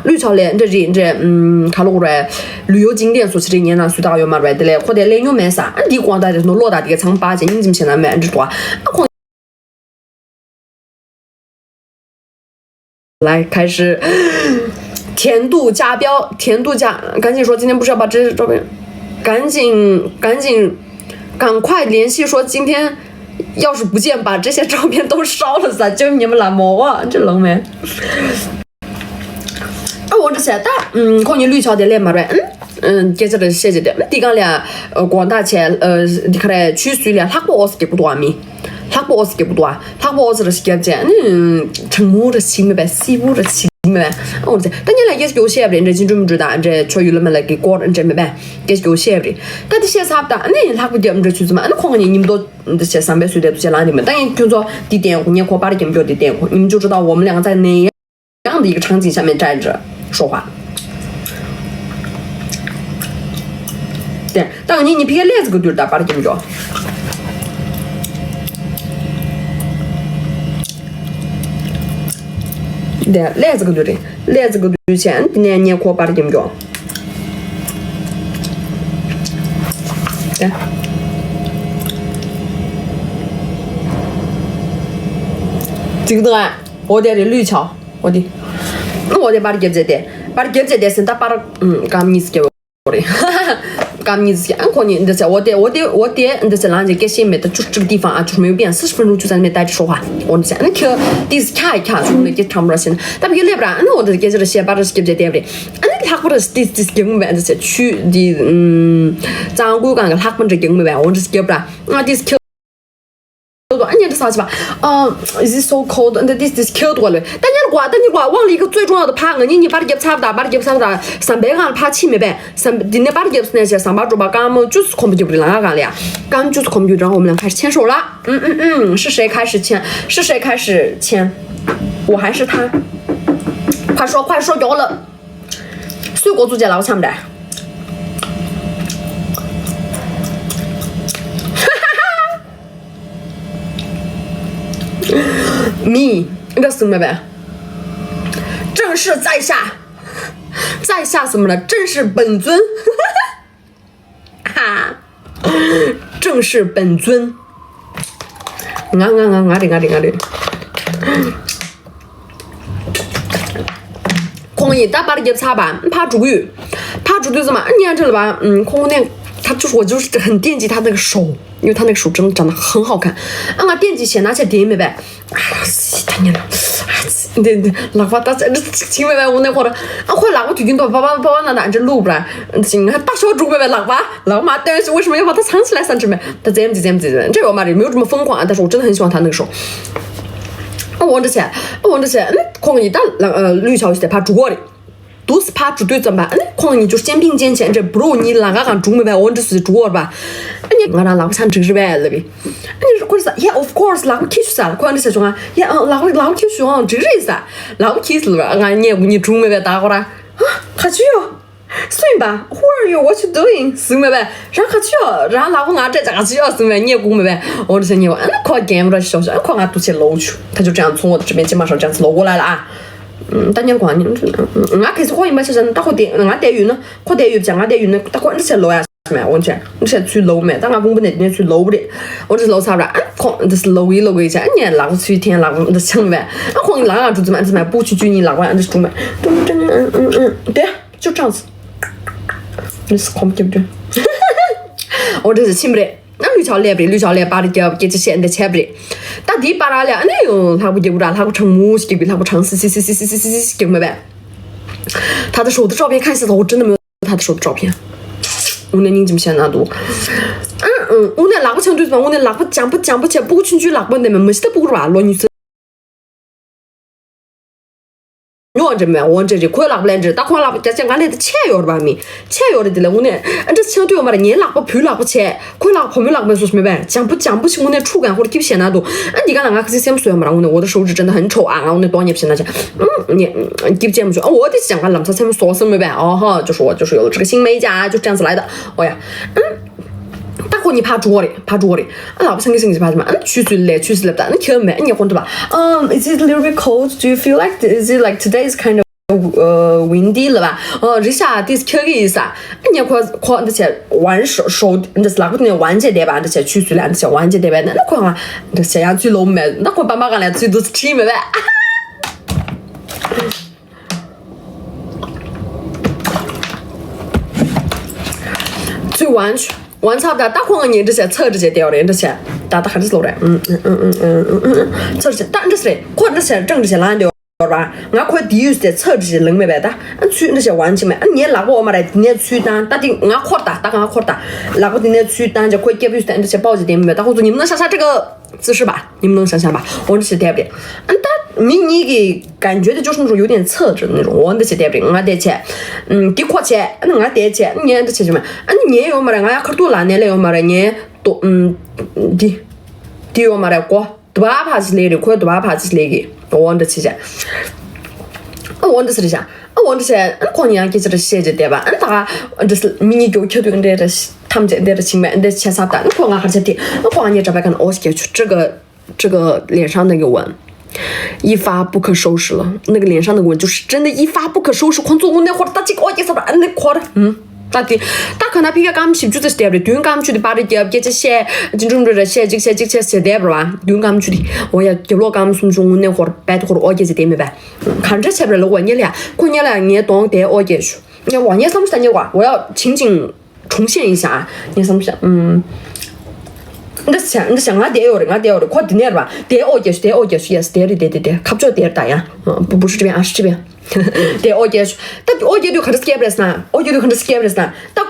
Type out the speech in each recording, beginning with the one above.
绿桥嘞，看了过来旅游景点说起这年呢，随大约嘛来的嘞，或者来有买啥，你光大的那老大的长八斤，你怎么现在买这多？来开始甜度加标，赶紧说，今天不是要把这照片，赶快联系说今天要是不见，把这些照片都烧了噻，就你们那么啊，这冷没？我这些可能绿桥的来嘛呗，接着的写着的，第个呢，光大钱，你看来取水了，他不是给不多米。他不是给不多啊，他不是的是给不见，成母的心没呗，西部的心没呗，我这，但你来也是给我写不的，这精准不知道，这确有了没来给过人这没呗，也是给我写不的，但你写差不多，他不给我们这去怎么？可能你们都这些300岁的都写哪里面？但你比如说的电话，你可把的给不的电话，你们就知道我们两个在那样的一个场景下面站着说话。对，但你别来这个对的，把的给不着。对，来这个对的，来这个对钱，你可把的给不着。对。这个啊，我的绿桥，我的把的给不着的，把的给不着的，现在把的刚你是给我的，刚你是可能就是我的就是那给写没的，就是这个地方啊，就是没有变，40分钟就在那边待着说话，我讲那个第是看一看，从那给唱不了现在，但别来不然，我这给这写把这给不着对不对？他或者是第给我们这些去的掌柜干个他们这给我们呗，我这是给不了，第是你这啥子吧？Is it so cold? This cold 了。但你挂忘了一个最重要的爬，你把它给差不多，300个爬起没呗？今天把它给那些上把桌吧，刚们就是恐怖就不的那干了呀，刚就是恐怖就然后我们俩开始牵手了。是谁开始牵？我还是他？快说有了。水果组接了，我抢不来。这什么呗？正是在下什么呢？正是本尊，正是本尊。俺的。可以打把的给擦吧，怕猪队子嘛？你看这了吧？可能他我就是很惦记他那个手，因为他那个手真的长得很好看。我惦记些拿些点没呗？他娘的，对，老爸打这亲没呗？我那会儿会哪个最近都爸那这录不来，还打小猪没呗？老妈，但是为什么要把它藏起来3只没？他这样子，这个嘛没有这么疯狂，但是我真的很喜欢他那个手。我这些，可能一打绿桥是怕猪的。都是怕猪队怎么办？可能你就是肩并肩前，这不如你那个猪没呗？我这是猪吧？你我那不想吃呗了呗？你或者是 yeah of course 那个继续噻，可能这种啊 yeah 那个继续啊，这是噻，那个继续了，你猪没呗？打过来还去哦，所以吧 ，Who are you? What you doing? 是没呗？然后去哦，然后那我这去哦，是没？你也顾没呗？我这些你可干不了小，可俺都去搂去，他就这样从我这边肩膀上这样子搂过来了啊。大年过年，俺开始可以买些人打火电，俺电鱼呢，可电鱼不像俺电鱼呢，打火你去搂呀没？我去，你去去搂没？但俺公不那边去搂不的，我这搂啥不啦？可这是搂一下，你那个去天那个想呗？可能那个就怎么不去举你那个这是中呗？对，就这样子，你是看不对不对？我这是亲不的。那绿桥来把的给这些人的钱不的，打第把那了，他不给不着，他不成母给不，他不成给没呗？他的手的照片看一下子，我真的没有他的手的照片。我那你怎么想那多？我那个强对吧？我那个讲不起，不进去那个那么没事的不吧？罗女士。我这没，我这可以拿不来这，打可能拿不，讲俺那的钱要的吧没，钱要的了，我那，这相对我嘛的，你拿不赔拿不钱，可以拿后面拿不说什么呗，讲不起我那触感或者给不现那多，你看那个可是想不说嘛，我的手指真的很丑啊，我那多年不现那些，你给不见不说，我的讲俺那么才么说什么呗，就是我就是有了这个新美甲，就这样子来的，呀，打火你怕捉的，老不想给生气怕什么？去水了，但你听没？你混对吧？Is it a little bit cold? Do you feel like? Is it like today's kind of windy 了吧？这下第4个意思啊，你可那些玩手，这是哪个的玩家对吧？这些去水量这些玩家对吧？那可啊，这些样最老美，那可把马干来最多是吃没呗？最完差不多，大可你这些测这些掉的这些，大还是老的，测这些，但这是嘞，可这些整这些烂掉。吧，我可以第一时测这些能没白的，去那些完全没，你那个我们来今天去单，打的我扩大，打个扩大，那个今天去单就可以给比那些保洁店没但我说你们能想象这个姿势吧？你们能想象吧？我这些对不对？但你给感觉的就是那种有点侧着的那种，我这些对不对？我得钱，的确钱，我得钱，你这些什么？你有么的？我要可多难的了，有么的？你多的有么的过？多巴帕是来的，可以多巴帕是来的。我这期间，我这是的下，我这些，可能给这个写着对吧？他这是迷你狗球队的他们这的情面的前3单，可能还是的，可能你这边看我写出这个脸上那个纹，一发不可收拾了。那个脸上的纹就是真的，一发不可收拾。看做我那会儿打几个，我也是吧，那夸的，打看他皮个感皮就是对不对？对感觉的把这给这些，这种这些对不吧？对感觉的，我也给我感觉中那会儿摆的会儿我也是对没呗？看这前边了我你俩，可你俩你当得我也去，你哇你什么时间话？我要情景重现一下啊！你什么时？你想我得有的，快点点吧，得我也是也是对，看不着点打呀，不是这边啊，是这边。对，我也是，但我也就看着 skip 呢，但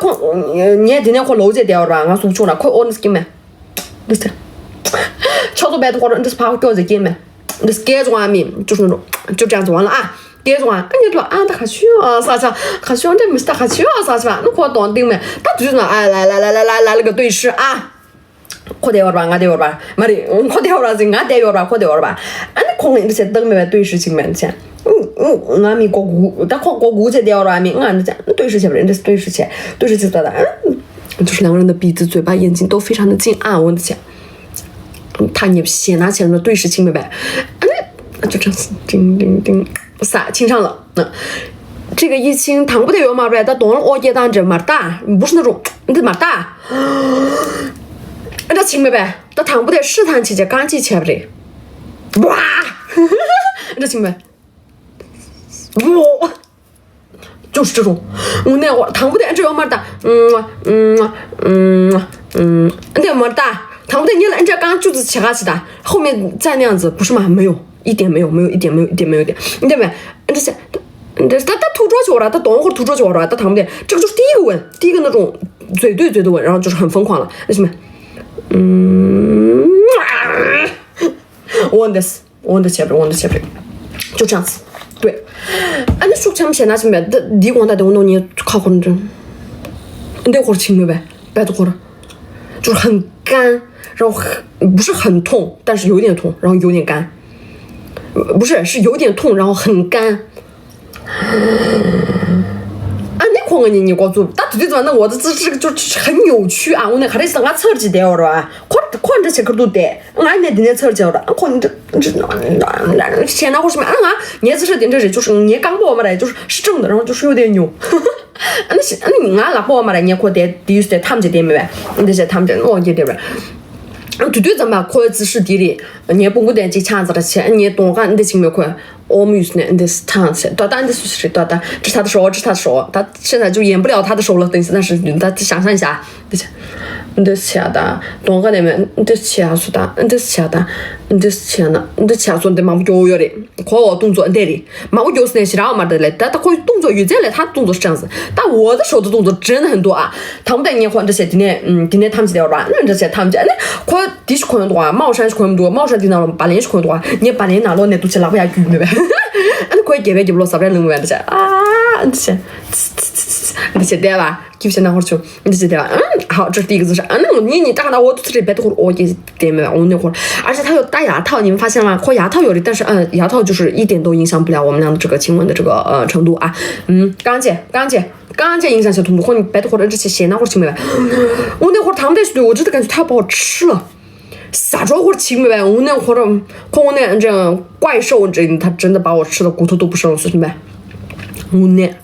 你今天可楼子掉了吧？我说不出来，快我那 skip 没，那是，敲着白的话，那是怕我掉在game 没，那是给着我米，就是那种，就这样子完了啊，给着我，你说啊，他还需要啥子？还需要这没事，他还需要啥子吧？那可当顶没，他就是那哎来那个对视啊。快点吧，我得吧，妈的，快点吧，我得吧，快点吧，你可能这些等没对视情面前。我们过股，但过股才掉了，我们这对视起不人，这是对视起多大？就是两个人的鼻子、嘴巴、眼睛都非常的近啊！我的天，他也先拿起来了对视情没白，就这样子，叮，啥亲上了？这个疫情躺不得有嘛不来，他懂了我也当真嘛大，不是那种你这嘛大，这亲没白，他躺不得试探起去，赶紧起不得，哇，这亲没。哇，就是这种，我那会儿躺不得，这要么大，那么大，躺不得，你来，这刚就是起下去的，后面再那样子，不是吗？没有，一点没有，你对没？这些，他吐出去了，他等会儿吐出去了，他躺不得，这个就是第一个吻，第一个那种嘴对嘴的吻，然后就是很疯狂了，那什么，我的前边，就这样子。对，那说前面现在是没的，离光大的我弄你靠混着，那会儿轻了呗，白的会儿，就是很干，然后不是很痛，但是有点痛，然后有点干，不是有点痛，然后很干。那空你告诉我，但对怎么那我的这个就是很扭曲啊！我那还得是我测几掉了吧？看这些可都得，我那天测几了，看你这现在或什么你这是点这是就是你刚把嘛的，就是正的，然后就是有点扭。你那把嘛的，你可得第一是他们这点没呗？那些他们这我也对不？对怎么可以姿势地理？你不顾点几强子的钱，你多干你的情没可以。我们就是那是他是，多大的是多大？这是他的手，他现在就演不了他的手了。等一下，但是他想象一下，你的钱的，多个那边，你的钱是的，你的钱的，你的钱呢？你的钱说你得忙不脚的，可我动作对的，忙不就是那些让我们的嘞，但他可以动作越在嘞，他动作是这样子，但我的手的动作真的很多啊。他们在你换这些今天他们几条吧？那这些他们家那可的是可能多啊，茅山是可能多，茅山的那种八年是可能多啊，你八年拿了那都去拿不下去没呗？你可以给别就不少不能玩的噻啊，这些，这些对吧？就现在会儿这些对吧？好，这是第一个姿势。那你打到我肚子里边的会儿，我也对没吧？我那会儿，而且他有戴牙套，你们发现了吗？和牙套有的，但是牙套就是一点都影响不了我们俩的这个亲吻的这个程度啊。刚姐影响小程度，和你白的或者这些咸那会儿亲没吧？我那会儿他们在说，我真的感觉他把我吃了。啥时候会亲没呗？我那会儿，看我那这样怪兽，他真的把我吃的骨头都不剩了，是没？无奈，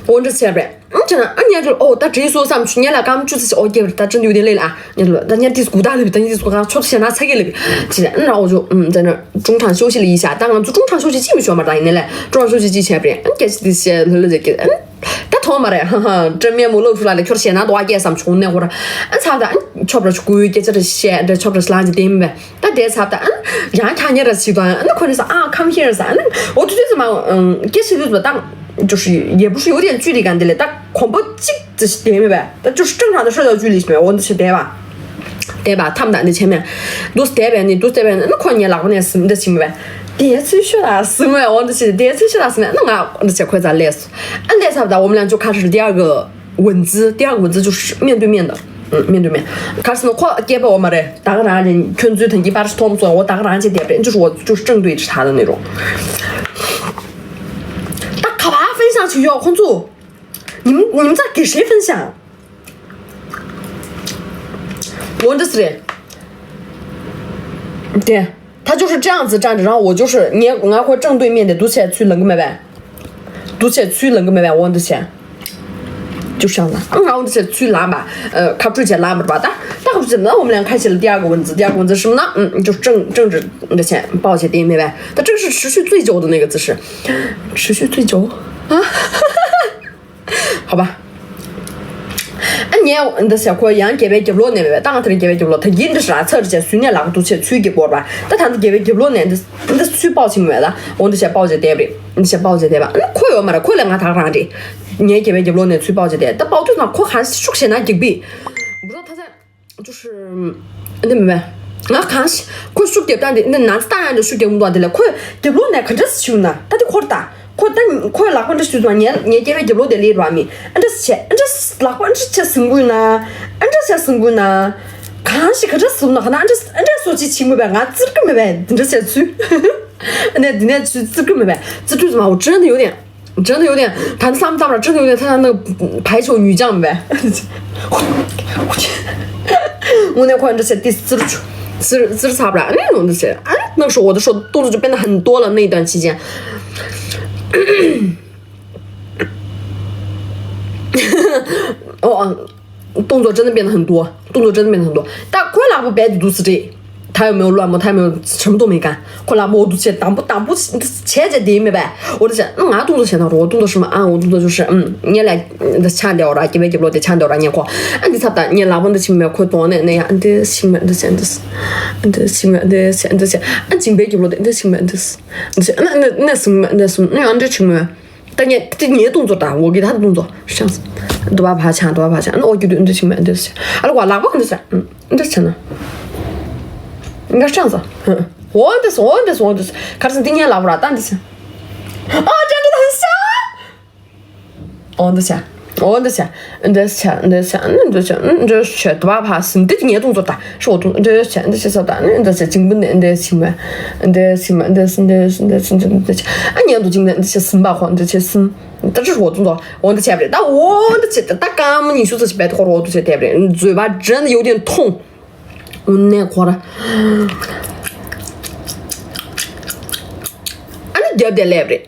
我这前边。真的，人家就哦，他直接说上去，人家刚就是给他真的有点累了啊。人家说，人家第鼓打了，等你说刚确实先拿车给了，其实，然后我就在那中场休息了一下，当然就中场休息几没需要嘛，当然嘞，中场休息几前边，给这些了这个，但他妈的，真面目露出来了，确实先拿多少给上去那会儿，差不多，差不多去规给这些，这差不多是垃圾点呗，但这差不多，人看你这习惯，那可能是啊，come here 噻，我就觉得嘛，给谁都是当。就是也不是有点距离感的嘞，但恐怖近这些点呗，但就是正常的社交距离是呗，我是对吧？他们在那前面都是对呗，你都是对呗，那可能哪个年是你的行呗？第一次学那是呗，我这是第一次学那是呗，那啊，那些可以再来说，来差不多，我们俩就开始第二个文字就是面对面的。面对面，开始呢，我给不我们的，大个人群嘴腾一把是同桌，我大个人去点不，就是我就是正对着他的那种。好吧，分享去要控组，你们在给谁分享？我这是的，对，他就是这样子站着，然后我就是俺会正对面的，读起来去扔个麦呗，我的钱，就这样子，然后这些去拉吧，看出去拉吧，但后真的我们俩开启了第二个文字是什么呢？就是正直的钱抱起点妹呗，但这个是持续最久的那个姿势，持续最久啊，好吧。你的小可样给给不了那呗，当然他给不了，他一直是来测这些训练那个都去给过吧，但他给不了那，你的去报清没了，我这些报这对不对？你先报这对吧？可以嘛的，可以两个他啥的，你给不了那去报这对，但报对上可还是属现在给比，我不知道他在就是你明白？我看是可属给但的，那男子当然就属给不多的了，可以给不了那可真是穷呢，他就可大。可拉关这水端，你这边就落在里端面，这是拉关这生活呢，这些生活呢，看是可这生活呢，这说起情没办，俺自个没办，这些去，那去自个没办，这就是嘛，我真的有点，他上不上面真的有点他那个排球女将呗，我那块这些第四处。字差不了那种这些，那时候我的手动作就变得很多了。那一段期间，动作真的变得很多，但快拉不白的都是这。他又没有乱摸，他也没有什么都没干，快拉摸都去当不前节点没呗？我就想，俺动作先到着，我动作什么啊？我动作就是你来强调了，因为不了的强调了，你过，你差不多你拉不的前面快多那样，的前面的现在是，的前面的现在是，俺前面就了的前面的是，那什么那样的前面，但你动作大，我给他的动作是这样子，多把爬墙，那我觉得你前面的是，我拉不可能是，你这成了。应该是这样子，我的是，开始今年拉不了，但是，这样真的很像，我的钱，这钱多把是你的你动作大，是我动，这钱这些少大，这些经本的这行为，这行为这钱，你都经本这些生吧黄这些生，这是我动作，我的钱不对，但我的钱，但刚你说这些白的话，我都钱对不对？嘴巴真的有点痛。我那块的，你接不得来不的，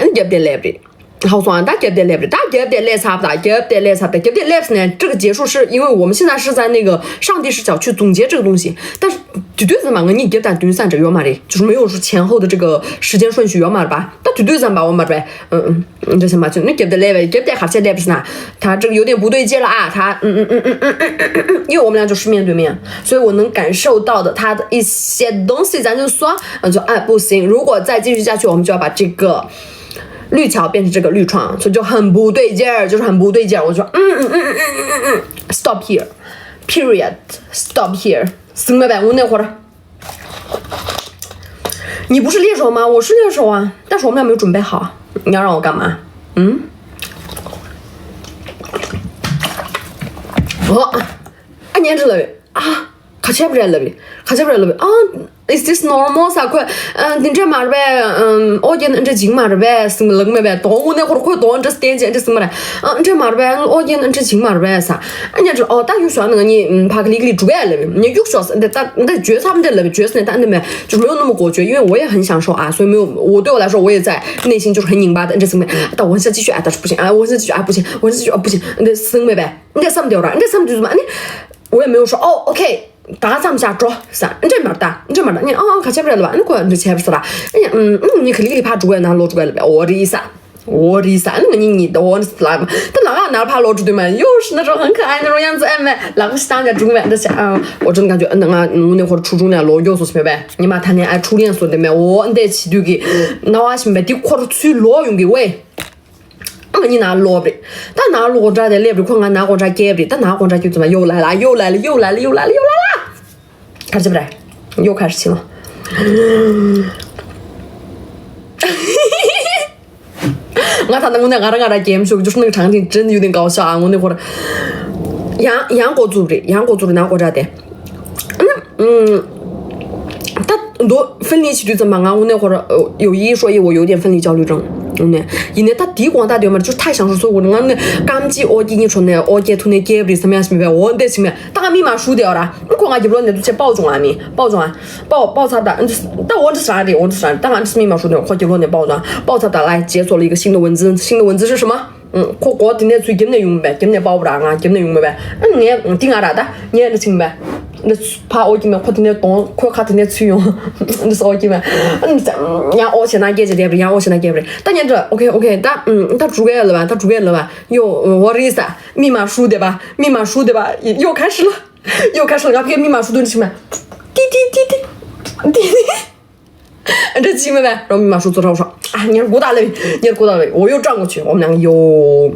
你接不得来不的，好算，但接不得来不的，但接不得来差不多，接不得来是呢，这个结束是因为我们现在是在那个上帝视角去总结这个东西，但是绝对是嘛，你接但对上这个嘛的，就是没有说前后的这个时间顺序要嘛的吧，但绝对是吧，我嘛的呗，这什么就你接不得来呗，接不得还是来不是呢？他这个有点不对劲了啊，他因为我们俩就是面对面，所以我能感受到的他的一些东西，咱就说，就不行，如果再继续下去，我们就要把这个绿桥变成这个绿窗，所以就很不对劲儿，就是很不对劲儿。我说stop here period stop here 什么呗？我那会儿你不是猎手吗？我是猎手啊，但是我们俩没有准备好，你要让我干嘛？你知道呗啊？卡切不来了呗？啊， Is this normal 啥快？你这嘛呗，我见这金嘛呗，什么冷么呗？我那会儿快多这是点见这什么嘞？这嘛呗，我见这金嘛呗啥？人家就但有说那个你帕克里住来了，你有说是但觉他们在那觉得但那边就没有那么过绝，因为我也很享受啊，所以没有我对我来说我也在内心就是很拧巴的这什么？但我想继续但是不行我想继续不行，我想继续不行，你什么呗？你这什么掉了？你这什么就是嘛？你我也没有说OK。大咱们下桌啥？你这面的，你看前边了吧？你过这前边是啦？你可里怕住那落住了呗？我的意思，那个你的我是那嘛？但那怕落住对嘛？又是那种很可爱那种样子，那个是当家住嘛？这下我真的感觉我那会儿初中那落有说什么呗？你妈谈恋爱初恋说的没？我得去对给那我什么呗？你快点去落用给我。你拿落呗，但拿落着的来不快，俺拿过着给不的，但拿过着就怎么又来了，开始不来，又开始起了。我看到我那game show，就是那个场景真的有点搞笑啊！我那会儿杨国组的拿过着的，他多分离起对怎么啊？我那会儿有一说一，我有点分离焦虑症。因为他地广大的嘛，就是太享受，所以我那感激我给你说那我给图那给不的什么样什么我得什么，打密码输掉了，你光啊就不那就去保重啊你保差的，但我这啥的，当然是密码输掉，快就不那保差的来解锁了一个新的文字是什么？我今天出今天用呗，今天保不了啊，今天用呗，你顶啥的，你也行呗。那怕我今天快今天动，快卡今天去用，那是我今天，我现在也这不，我现在也不，但你这 OK，他住给了吧，有我的意思，密码输的吧，又开始了，要给密码输的什么？滴，这几没呗，然后密码输多少？我说你是鼓捣嘞，我又转过去，我们两个又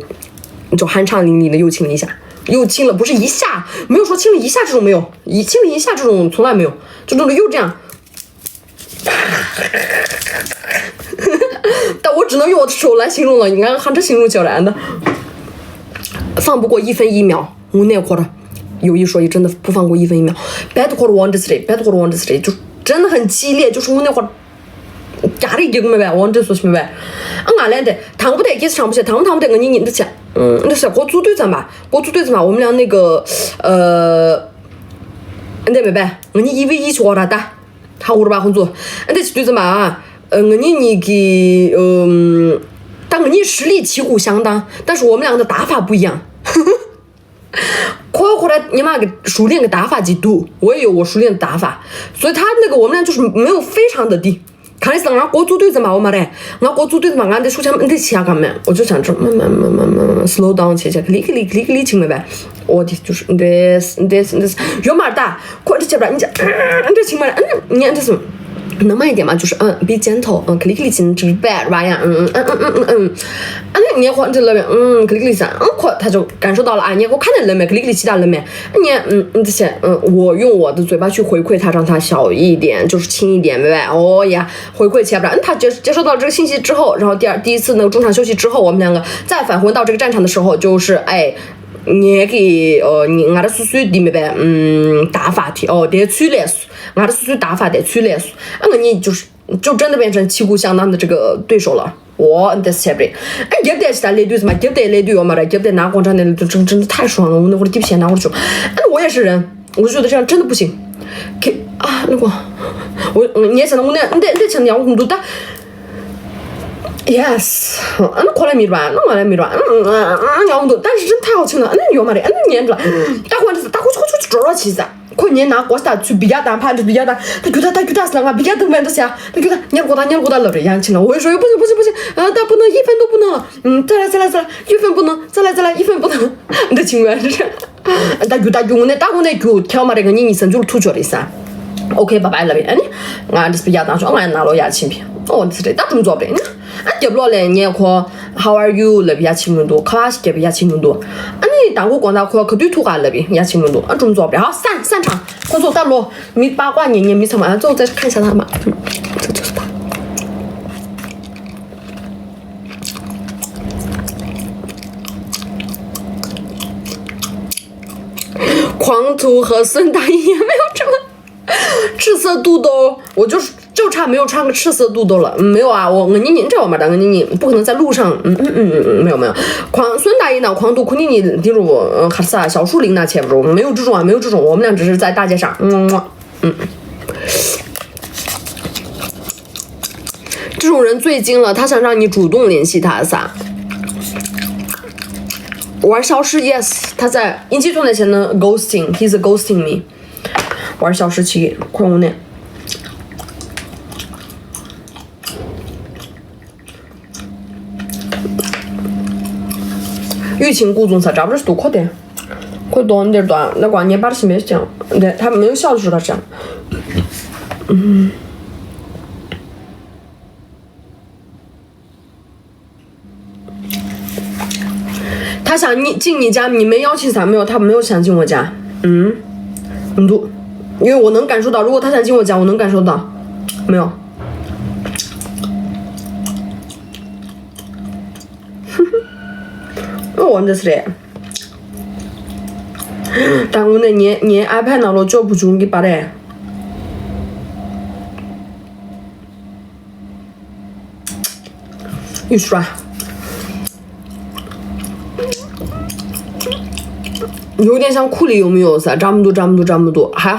就酣畅淋漓的又亲了一下。又亲了，不是一下，没有说亲了一下这种没有，亲了一下这种从来没有，就这种又这样，但我只能用我的手来形容了，应该喊这形容较难的，放不过1分1秒，我那会儿有一说一，真的不放过1分1秒，别的会儿忘记谁，就真的很激烈，就是我那会儿。家里就没呗，我这说什么呗？俺来的，烫不得，也是烫不起，烫不得，你的钱，那是我组队子嘛，我们俩那个那没呗，你1v1去我那打，他我吧混组，那去队子嘛，你给但你实力旗鼓相当，但是我们俩的打法不一样。后来你妈给熟练个打法几度，我也有我熟练的打法，所以他那个我们俩就是没有非常的低。看的是俺国组队子嘛，我没得，俺国组队子嘛，俺得手枪，得起下干嘛？我就想着慢 slow down 切，理清了呗。我的就是你得有嘛打，快点切不了，你这清嘛，你这是。能慢一点嘛？就是be gentle，克里亲，这是 bad 吧呀？你换这那边，克里噻，快他就感受到了啊！你我看见了没？克里其他人没？你这些我用我的嘴巴去回馈他，让他小一点，就是轻一点，对吧？哦呀，回馈起来不然他接收到这个信息之后，然后第一次那个中场休息之后，我们两个再返回到这个战场的时候，就是你给你俺的叔叔弟妹呗，打法的得催来数，俺的叔叔打法得催来数，你就真的变成旗鼓相当的这个对手了。我得是不也不得是他雷队什么，也不得雷队嘛的，也不得拿广场的，真的太爽了。我那会儿地皮拿过去，我也是人，我就觉得这样真的不行。那个你也想到我那，你得强调我很多的。Yes， 快来米吧，我来米吧，要不但是真太好听了，有嘛的，念着了，打过去这了其实，可年拿过他去比较大盘，就比较大，他觉得是那个比较多蛮多些，他觉得念过他了这样情了，我说不行，他不能1分都不能了，再来1分不能，再来1分不能，你的情况是，他用的打过那就挑嘛这个你生就吐出来噻。OK， 拜拜了呗，俺这是比较大说，俺拿了牙签片，是这打这么做呗，接不了嘞，你可 How are you 那边牙签多，考下这边牙签多，你当我光打可对图案那边牙签多，这么做呗，好散场，快速打落，没八卦你没什么，走再看一下他嘛，这就是他。狂徒和孙大爷没有这么。赤色肚兜，我就差没有穿个赤色肚兜了。没有啊，我你这我嘛的，你不可能在路上，没有。孙大爷呢，狂读库尼尼例如哈萨小树林那切不住，没有这种啊，没有这种，我们俩只是在大街上，这种人最精了，他想让你主动联系他撒。玩消失 yes， 他在一起做那些呢 ghosting，he's ghosting me。玩消失期，快我呢。欲擒故纵，他这不是多快点，快短点短，那关键把是没讲，对他没有笑的时候他这样，他想进你家，你没邀请他没有？他没有想进我家，因为我能感受到，如果他想进我家，我能感受到，没有。我这是的，但我那年 iPad 那了就不中给把的，又说，有点像库里有没有噻？这么多，还好。